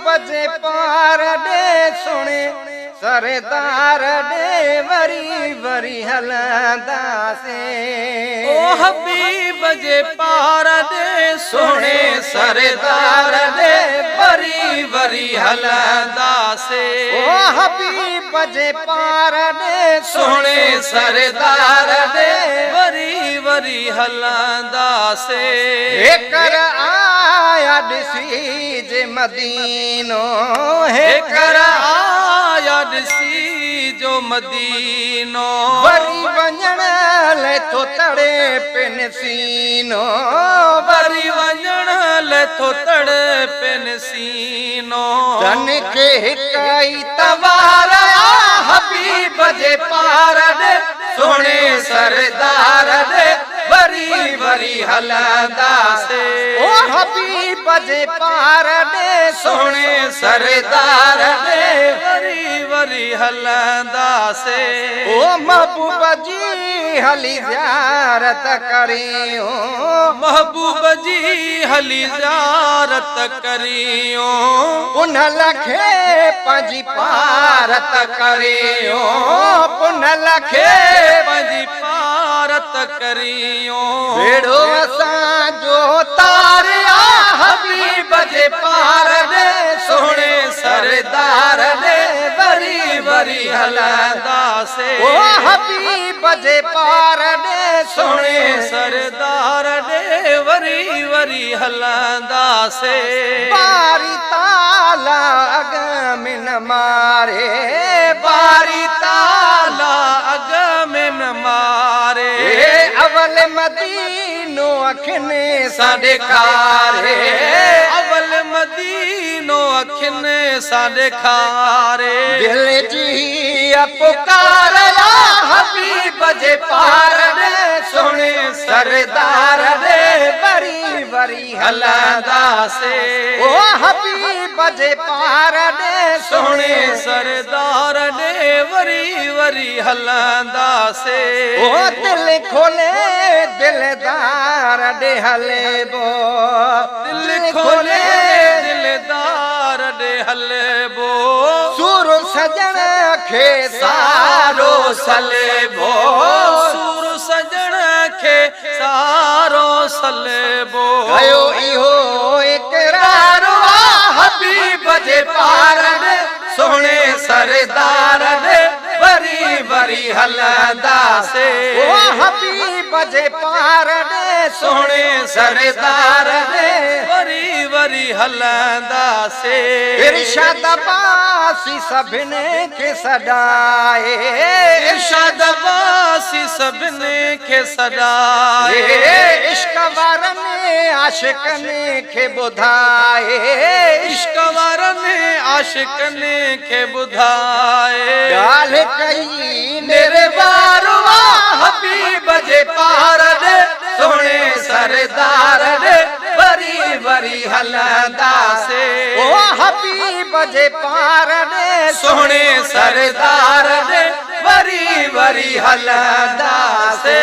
बजे पार दे सुने सरदार दे वरी वरी हलंदा से। ओ हबीब जे पार दे सोने सरदार दे वरी वरी हलंदा से। ओ हबीब जे पार दे सोने सरदार दे वरी वरी हलंदा से। हेकर आया दिसी जे मदीनो हेकर आया दिसी जो मदीनो वरी वञण ले तो तड़े पिन सीनो वरी वञण ले तो तड़े पिन सीनो। तन के हिकाई तवार हबीब जे पार दे सोने सरदार दे वरी वरी हलंदा से। ओ हबीब जे पार दे सोने सरदार दे वरी वरी हलंदा से। ओ महबूब जी हली ज़ियारत करियो महबूब जी हली ज़ियारत करियो पुन लखे पंजी पारत करियो पुन लखे पंजी पारत करियो। भेड़ो असां जो तारिया हबीब जे पार दे सोने सरदार दे वरी वरी हलंदा से। ओ हबीब जे पार दे सोने सरदार दे वरी वरी हलंदा से। बारी ताला अग में न मारे बारी ताला अग में न मारे अवल मदीनो अखिने सा ॾेखारे अवल मदीनो अखिने सा ॾेखारे। दिल जी पुकार हबीब जे पार दे सोने सरदार दे वरी वरी हलंदा से। ओ हबीब जे पार दे सोने सरदार दे वरी वरी हलंदा से। ओ दिल खोले दिलदार दे हले बो दिल खोले दिलदार दे हले बो सुर सजण खे सारो सलेबो सुर सजण खे सारो सलेबो। कयो इहो इकरार हबीब जे पार दे सोने सरदार दे वरी वरी हलंदा से। ओ हबीब जे पार दे सोने सरदार दे वरी वरी हलंदा से। इरशाद बासी सभिने खे सॾाए इरशाद बासी सभिने खे सॾाए इश्क वारनि आशिकनि खे ॿुधाए इश्क वारनि आशिकनि खे ॿुधाए। ॻाल्हि कई मेरे वारवा हबीब जे पार दे सोने सरदार दे वरी वरी हलंदा से। ओ हबीब जे पार दे सोने सरदार दे वरी वरी हलंदा से।